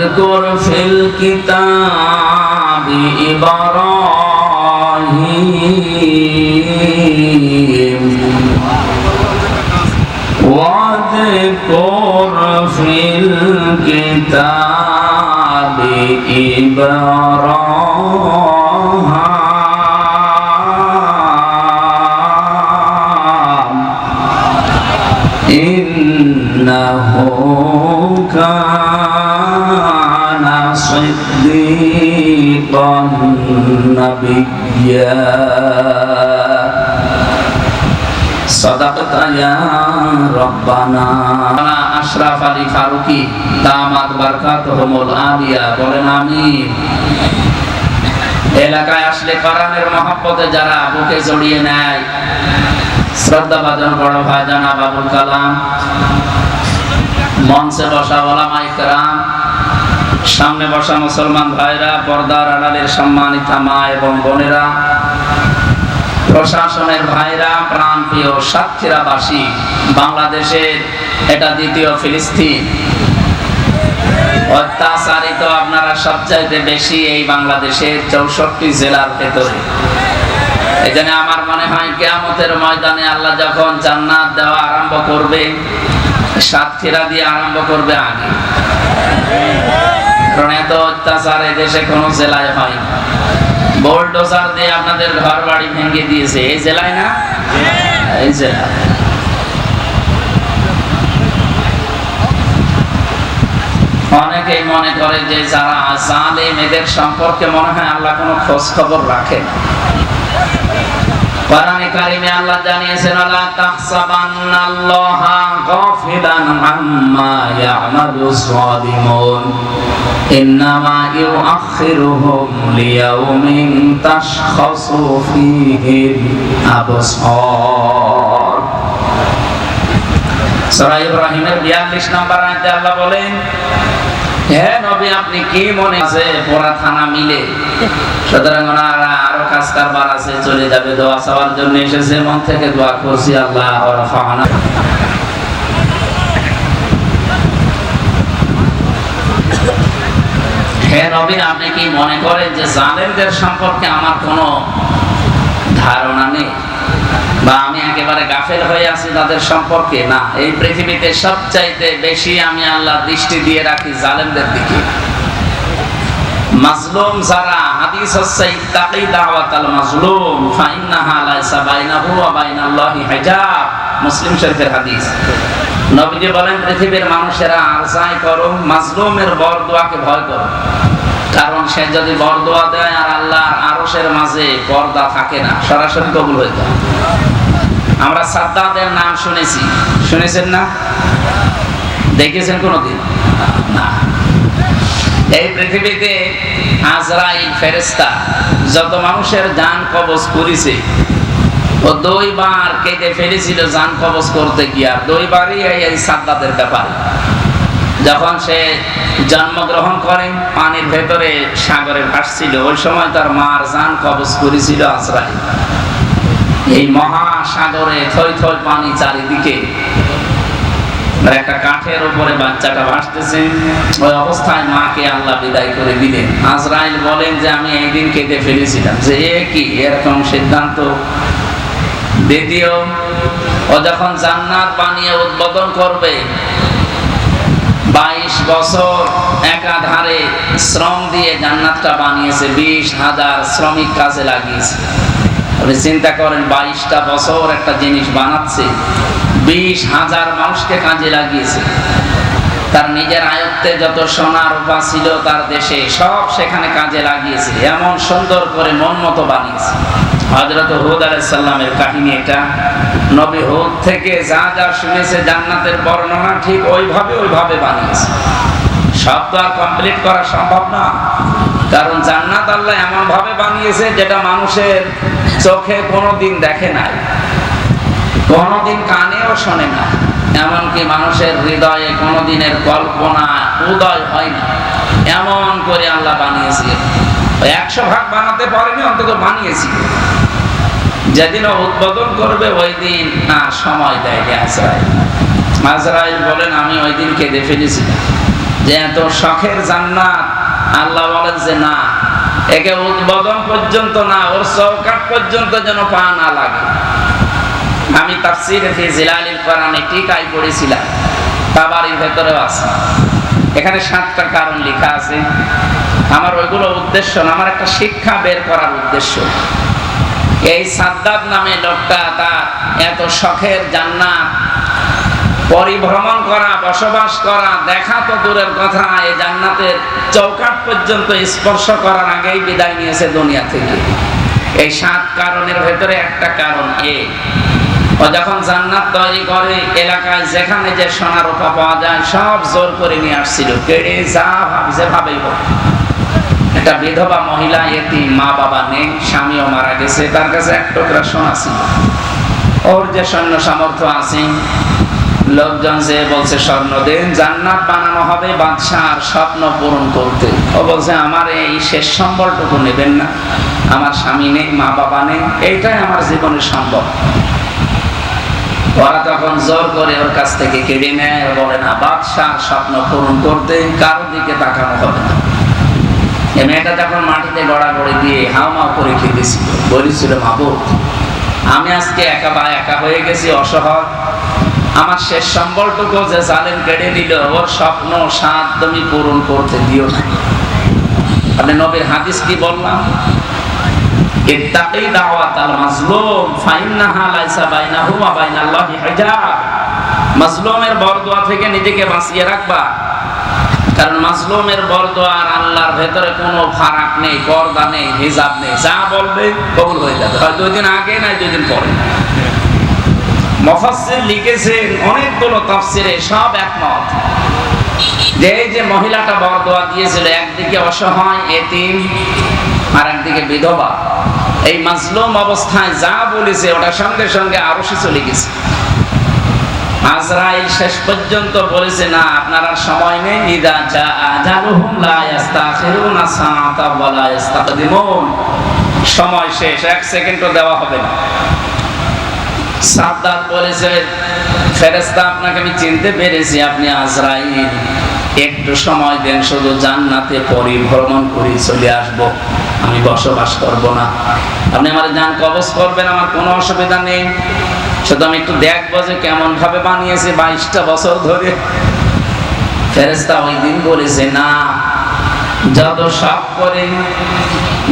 واذكر في الكتاب إبراهيم واذكر في الكتاب إبراهيم إنه كان صديقا نبيا صدقت يا ربنا আশরাফ আলী ফারুকী দামাত বারকাতুহুমুল আলিয়া বলেন আমিন। এলাকায় আসলে কোরআনের মহব্বতে যারা বুকে জড়িয়ে নেয়, শ্রদ্ধাভাজন বড় ভাই জনাব আবুল কালাম, মঞ্চে বসা ওলামায়ে কেরাম, সামনে বসা মুসলমান ভাইরা, পর্দার আড়ালের সম্মানিতা মা এবং বোনেরা, প্রশাসনের ভাইরা, প্রাণপ্রিয় সাতক্ষীরাবাসী, বাংলাদেশের এটা দ্বিতীয় ফিলিস্তিন, অত্যাচারিত আপনারা সবচাইতে বেশি এই বাংলাদেশের 64 জেলার ভেতরে। এখানে আমার মনে হয় কিয়ামতের ময়দানে আল্লাহ যখন জান্নাত দেওয়া আরম্ভ করবে, সাতক্ষীরা দিয়ে আরম্ভ করবে আগে, কারণ এত অত্যাচার দেশে কোনো জেলায় হয় না। বোলডোজার দিয়ে আপনাদের ঘর বাড়ি ভেঙে দিয়েছে, এই জেলায় না, এই জেলা। অনেকেই মনে করে যে যারা জালেম এদের সম্পর্কে মনে হয় আল্লাহ কোনো খোঁজ খবর রাখে। কোরআনে কারিমে আল্লাহ জানিয়েছেন, আলা তাহসাবান্নাল্লাহা গাফিলান আম্মা ইয়ামালুস যালিমুন ইন্নামা ইউআখিরুহুম লিয়াউমিন তাশখাসু ফীহিল আবসার। সূরা ইব্রাহিমের 42 নম্বর আয়াতে আল্লাহ বলেন, হে নবী আপনি কি মনে আছে পুরা থানা মিলে, সুতরাং ওনারা আরো কাজ কারবার আছে, চলে যাবে, দোয়া চাওয়ার জন্য এসেছে, মন থেকে দোয়া করছি আল্লাহ রাফানা। হে নবী আপনি কি মনে করেন যে জালেমদের সম্পর্কে আমার কোনো ধারণা নেই বা আমি একেবারে গাফেল হয়ে আছি তাদের সম্পর্কে? না, এই পৃথিবীতে সবচাইতে বেশি আমি আল্লাহ দৃষ্টি দিয়ে রাখি জালেমদের দিকে। মাজলুম যারা, হাদিস হচ্ছে ইত্তাকি দাওয়াতাল মাজলুম ফাইন্নাহা লাইসা বাইনাহু ওয়া বাইনাল্লাহি হিজাব, মুসলিম শরীফের হাদিস। নবীজি বলেন পৃথিবীর মানুষেরা আর যাই করো, মাজলুমের বরদোয়াকে ভয় করো, কারণ সে যদি বরদোয়া দেয় আর আল্লাহর আরশের মাঝে পর্দা থাকে না, সরাসরি কবুল হয়ে যায়। আমরা সাদ্দাদের নাম শুনেছি, শুনেছেন না? দেখেছেন কোনদিন? না। এই পৃথিবীতে আজরাইল ফেরেশতা যত মানুষের জান কবজ করেছে, ও 2 বার কেটে ফেলেছিল জান কবজ করতে গিয়ে, আর 2 বারই এই সাদ্দাদের ব্যাপার। যখন সে জন্মগ্রহণ করেন পানির ভেতরে সাগরে ভাসছিল, ওই সময় তার মার জান কবজ করেছিল আজরাইল। এই মহাসাগরে থই থই পানি চারিদিকে, একটা কাঠের উপরে বাচ্চাটা ভাসতেছে, ওই অবস্থায় মাকে আল্লাহ বিদায় করে দিলেন। আজরাইল বলেন যে আমি এই দিন কেঁদে ফেলেছিলাম যে এ কি এরকম সিদ্ধান্ত। দ্বিতীয়, ও যখন জান্নাত বানিয়ে উদ্বোধন করবে, 22 বছর একাধারে শ্রম দিয়ে জান্নাতটা বানিয়েছে, 20,000 শ্রমিক কাজে লাগিয়েছে। আপনি চিন্তা করেন 22টা বছর একটা জিনিস বানাচ্ছে, 20,000 মানুষকে কাজে লাগিয়েছে। তার নিজের আয়ত্তে যত সোনা রূপা ছিল তার দেশে সব সেখানে কাজে লাগিয়েছে, এমন সুন্দর করে মন মতো বানিয়েছে। হযরত হুদ আলাইহিস সালামের কাহিনী এটা। নবী হুদ থেকে যা যা শুনেছে জান্নাতের বর্ণনা ঠিক ওইভাবে বানিয়েছে। সব তো আর কমপ্লিট করা সম্ভব না, কারণ জান্নাত আল্লাহ এমন ভাবে বানিয়েছে যেটা মানুষের চোখে কোনোদিন দেখে নাই, কোনোদিন কানেও শোনে না, এমনকি মানুষের হৃদয়ে কোনোদিনের কল্পনা উদয় হয় না, এমন করে আল্লাহ বানিয়েছে। 100 ভাগ বানাতে পারেনি, অন্তত বানিয়েছি। যেদিন উদ্বোধন করবে ওই দিন আর সময় দেয়নি আজরাইল। আজরাইল বলেন আমি ওই দিন কেঁদে ফেলেছিলাম যে এত শখের জান্নাত, আল্লাহ বলেন যে না, একে উদ্বোধন পর্যন্ত না, ওর চৌকাঠ পর্যন্ত যেন পা না লাগে। আমি তাফসীরে ফি জিলালিল কোরআনে টিকাই পড়েছিলাম, তাবারির ভেতরেও আছে। এখানে 7টা কারণ লেখা আছে। আমার ওইগুলো উদ্দেশ্য না, আমার একটা শিক্ষা বের করার উদ্দেশ্য। এই সাদ্দাদ নামে লোকটা তার এত শখের জান্নাত পরিভ্রমণ করা, বসবাস করা, দেখা তো দূরের কথা, এই জান্নাতের চৌকাঠ পর্যন্ত স্পর্শ করার আগেই বিদায় নিয়েছে দুনিয়া থেকে। এই 7 কারণের ভেতরে একটা কারণ ও যখন জান্নাত তৈরি করে এলাকায় যেখানে যে সোনা রূপা পাওয়া যায় সব জোর করে নিয়ে আসছিল, কেড়ে যা ভাবছে ভাবেই হোক। একটা বিধবা মহিলা, এতিম, মা বাবা নেই, স্বামীও মারা গেছে, তার কাছে 1 টুকরা সোনা ছিল। ওর যে সৈন্য সামর্থ্য আছে, লোকজন যে বলছে স্বর্ণ দেন, জান্নাত বানানো হবে বাদশার স্বপ্ন পূরণ করতে। ও বলছে আমার এই শেষ সম্বলটুকু নেবেন না, আমার স্বামী নেই, মা বাবা নেই, এইটাই আমার জীবনের সম্বল। ওরা তখন জোর করে ওর কাছ থেকে কেড়ে নেয়, বলে না, বাদশার স্বপ্ন পূরণ করতে কারো দিকে তাকানো হবে না। এই মেয়েটা তখন মাটিতে গড়াগড়ি দিয়ে হাউমাউ করে খেতেছিল, বলেছিল, মাবুদ, আমি আজকে একা হয়ে গেছি, অসহায়, আমার শেষ সম্বলটুকু যে জালেম কেড়ে নিল, ওর স্বপ্ন সাধ তুমি পূরণ করতে দিও না। আপনি নবীর হাদিস কি বললাম? ইত্তাকি দাওয়াতাল মাজলুম ফাইন্নাহা লাইসা বাইনাহু ওয়া বাইনাল্লাহি হিজাব। মাজলুমের বরদোয়া থেকে নিজেকে বাঁচিয়ে রাখবা, কারণ মাজলুমের বরদোয়া আর আল্লাহর ভেতরে কোনো ফারাক নেই, পর্দা নেই, হিজাব নেই। যা বলবে কবুল হয়ে যাবে, হয় 2 দিন আগে না 2 দিন পরে। মুফাসসির লিখেছেন অনেকগুলো তাফসিরে, সব একমত যে এই যে মহিলাটা বরদোয়া দিয়েছিল, একদিকে অসহায় এতিম আর একদিকে বিধবা, এই মাজলুম অবস্থায় যা বলেছে ওটা সঙ্গে সঙ্গে আরশে চলে গেছে। আজরাইল শেষ পর্যন্ত বলেছে, না, আপনার আর সময় নেই, ইদা জা আজালুহুম লা ইস্তাখিরুনা সাআতা ওয়া লা ইস্তাকদিমুন, সময় শেষ, 1 সেকেন্ডও দেওয়া হবে না। সাদ্দাত বলেছে, ফেরেশতা, আপনাকে আমি চিনতে পেরেছি, আপনি আজরাইল, একটু সময় দেন, শুধু জান্নাতে পরিভ্রমণ করে চলে আসবো, আমি বসবাস করব না। আপনি আমার জান কবজ করবেন, আমার কোনো অসুবিধা নেই, শুধু আমি একটু দেখবো যে কেমন ভাবে বানিয়েছে 22টা বছর ধরে। ফেরেশতা ওই দিন বলেছে, না, যত শখ করে,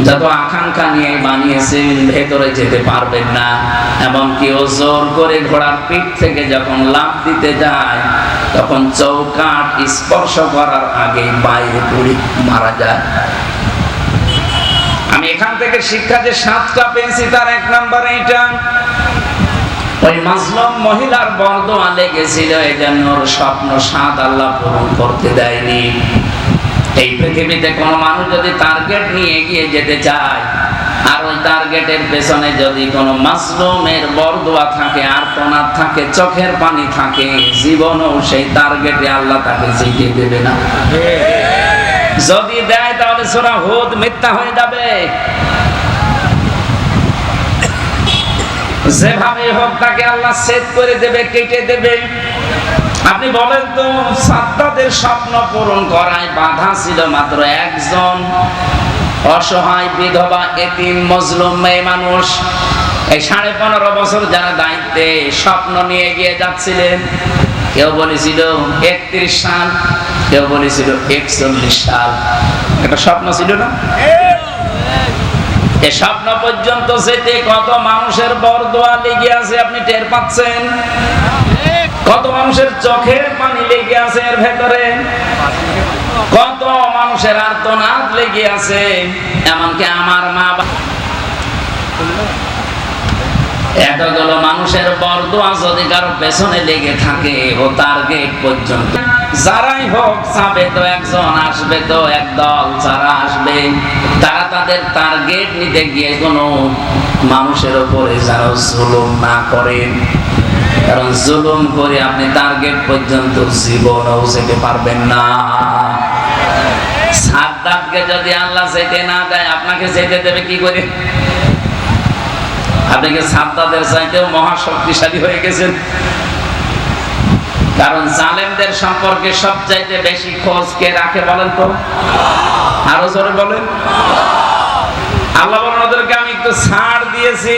যত আকাঙ্ক্ষা নিয়ে বানিয়েছেন, ভেতরে যেতে পারবেন না। এমনকি ও জোর করে ঘোড়ার পিঠ থেকে যখন লাফ দিতে যায়, তখন চৌকাঠ স্পর্শ করার আগে বাইরে পড়ে মারা যায়। আমি এখান থেকে শিক্ষা যে 7টা পেয়েছি, তার 1 নম্বর এইটা, ওই মাজলুম মহিলার বরদোয়া লেগেছিল, এজন্য ওর স্বপ্ন সাদ আল্লাহ পূরণ করতে দেয়নি। এই পৃথিবীতে কোন মানুষ যদি টার্গেট নিয়ে এগিয়ে যেতে চায়, আর ওই টার্গেটের পেছনে যদি কোনো মাজলুমের বরদোয়া থাকে, আর্তনাদ থাকে, চোখের পানি থাকে, জীবনও সেই টার্গেটে আল্লাহ তাকে যেতে দেবে না। যদি দেয় তাহলে সূরা হুদ মিথ্যা হয়ে যাবে। যেভাবে হোক তাকে আল্লাহ সেট করে দেবে, কেটে দেবে। আপনি বলেন তো, সাদ্দাদের স্বপ্ন পূরণ করায় বাধা ছিল মাত্র একজন, অসহায় বিধবা এতিম মজলুম মেয়ে মানুষ। এই 15.5 বছর যারা দায়িত্বে স্বপ্ন নিয়ে গিয়ে যাচ্ছিলেন, কেউ বলেছিল 31 সাল, কেউ বলেছিল 41 সাল, একটা স্বপ্ন ছিল না? এই স্বপ্ন পর্যন্ত যেতে কত মানুষের বরদোয়া লেগে আছে আপনি টের পাচ্ছেন? কত মানুষের চোখের পানি লেগে আছে এর ভেতরে, কত মানুষের আর্তনাদ লেগে আছে। এমনকি আমার মা বাবা, এতগুলো মানুষের বরদোয়া যদি কারো পেছনে লেগে থাকে, ও টার্গেট পর্যন্ত যারাই হোক যাবে তো একজন, আসবে তো একদল, যারা আসবে তারা তাদের টার্গেট নিতে গিয়ে কোনো মানুষের উপরে যেন জুলুম না করেন, কারণ জুলুম করে আপনি টার্গেট পর্যন্ত জীবনও যেতে পারবেন না। সাদ্দাতকে যদি আল্লাহ যেতে না দেয়, আপনাকে যেতে দেবে কি করে? আপনি কি সাদ্দাতের চাইতেও মহাশক্তিশালী হয়ে গেছেন? কারণ জালেমদের সম্পর্কে সবচাইতে বেশি খোঁজ কে রাখে বলেন তো? আরো জোরে বলেন। আল্লাহ বলেন ওদেরকে আমি একটু ছাড় দিয়েছি।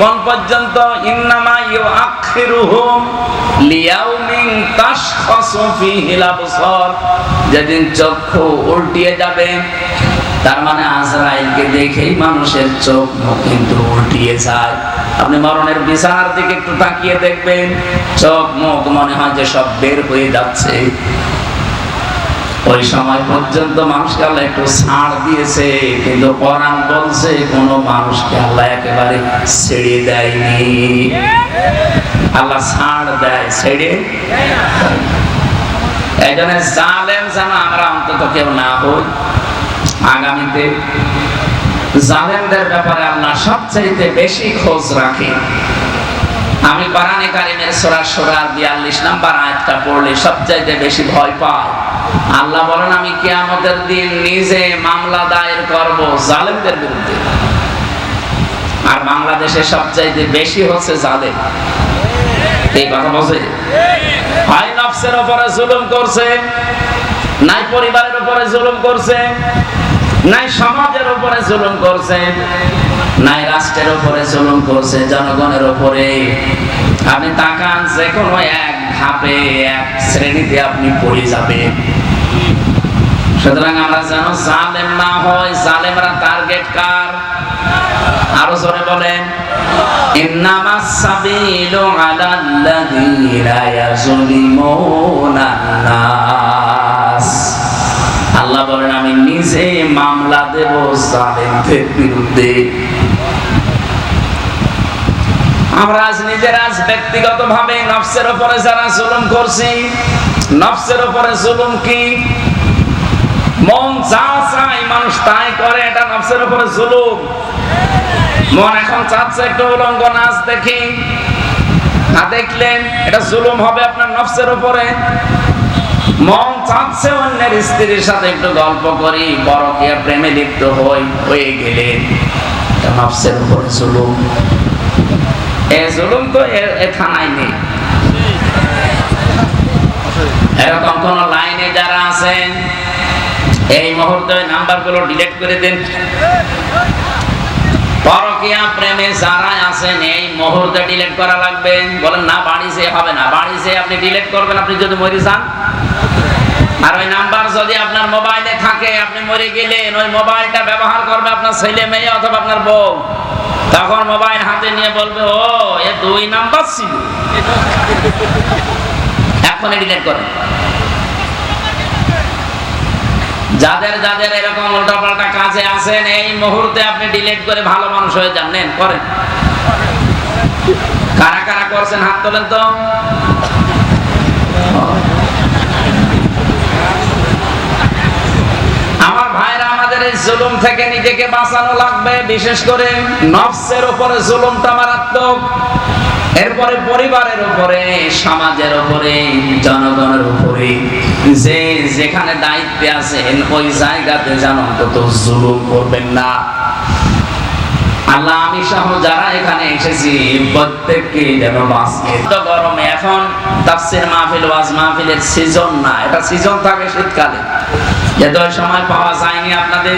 কোন পর্যন্ত? ইন্নামা ইউআখিরুহুম লিয়াউমিন তাশখাসু ফীহিল আবসার, যেদিন চক্ষু উল্টিয়ে যাবে, তার মানে আজরাইলকে দেখেই মানুষের চোখ মুখ কিন্তু উল্টিয়ে যায়। আপনি মরণের বিছানার দিকে একটু তাকিয়ে দেখবেন, চোখ মুখ মনে হয় যে সব বের হয়ে যাচ্ছে। ওই সময় পর্যন্ত মানুষকে আল্লাহ একটু ছাড় দিয়েছে, কিন্তু কোরআন বলছে কোন মানুষকে আল্লাহ একেবারে ছেড়ে দেয়নি। আল্লাহ ছাড় দেয়, ছেড়ে। এই জন্য জালেম যেন আমরা অন্তত কেউ না হই। আগামীতে জালেমদের ব্যাপারে আল্লাহ সবচাইতে বেশি খোঁজ রাখে। আমি কোরআনে কারীমের সূরা শুরার 42 নম্বর আয়াতটা পড়লে সবচাইতে বেশি ভয় পাই। আল্লাহ বলেন আমি কিয়ামতের দিন নিজে মামলা দায়ের করব জালেমদের বিরুদ্ধে। আর বাংলাদেশে সবচাইতে বেশি হচ্ছে জালেম। এই কথা বলছে, হয় নফসের উপরে জুলুম করছে, নাই পরিবারের উপরে জুলুম করছে, নাই সমাজের উপরে জুলুম করছে, নাই রাষ্ট্রের উপরে জুলুম করছে, জনগণের উপরে। আপনি তাকান, যে কোনো এক ধাপে এক শ্রেণীতে আপনি পড়ে যাবেন। সুতরাং আমরা যেন জালেম না হয়। জালেমরা টার্গেট কার? আরো জোরে বলেন। ইন্নামাস সাবিলু আলাল্লাযীনা ইয়াযলিমুনা নাস। আল্লাহ বলেন আমি নিজে মামলা দেব জালেমদের বিরুদ্ধে। আমরা আজ নিজেরা ব্যক্তিগতভাবে নফসের উপরে যারা জুলুম করছি, নফসের উপরে জুলুম কি? মন যা চায় মানুষ তাই করে, এটা নফসের উপরে জুলুম। মন এখন চাচ্ছে একটু উলঙ্গ নাচ দেখি, না দেখলেন এটা জুলুম হবে আপনার নফসের উপরে। মন চাচ্ছে অন্যের স্ত্রীর সাথে একটু গল্প করি, পরকীয়া প্রেমে লিপ্ত হয়ে গেলে এটা নফসের উপরে জুলুম। এই জুলুম তো এ থানায় নেই। এরকম কোন লাইনে যারা আছেন এই মুহূর্তে নাম্বারগুলো ডিলিট করে দেন। পরকীয়া প্রেমে যারা আছেন এই মুহূর্তে ডিলিট করা লাগবে। বলেন না বাড়ি যেয়ে হবে না, বাড়ি যেয়ে আপনি ডিলিট করবেন আপনি যদি মরে যান। আর ওই নাম্বার যদি আপনার মোবাইলে থাকে, আপনি মরে গেলেন, ওই মোবাইলটা ব্যবহার করবে আপনার ছেলে মেয়ে অথবা আপনার বউ। তখন মোবাইল হাতে নিয়ে বলবে ও এ 2 নাম্বার ছিল, এখনই ডিলিট করেন। যাদের যাদের এরকম উল্টাপাল্টা কাজে আছেন এই মুহূর্তে আপনি ডিলিট করে ভালো মানুষ হয়ে যান। নেন করেন। কারা কারা করছেন হাত তোলেন তো। আমার ভাইরা, আমাদের এই জুলুম থেকে নিজেকে বাঁচানো লাগবে। বিশেষ করে নফসের উপরে জুলুমটা মারাত্মক, এরপরে পরিবারের উপরে, সমাজের উপরে, জনগণের উপরে। যে যেখানে দায়িত্বে আছেন ওই জায়গাতে যেন অন্তত জুলুম করবেন না। আল্লাহ আমি সহ যারা এখানে এসেছি প্রত্যেককে যেন বাঁচিয়ে। গরমে এখন তাফসীর মাহফিল, ওয়াজ মাহফিলের সিজন না, এটা সিজন থাকে শীতকালে, যেহেতু ওই সময় পাওয়া যায়নি আপনাদের।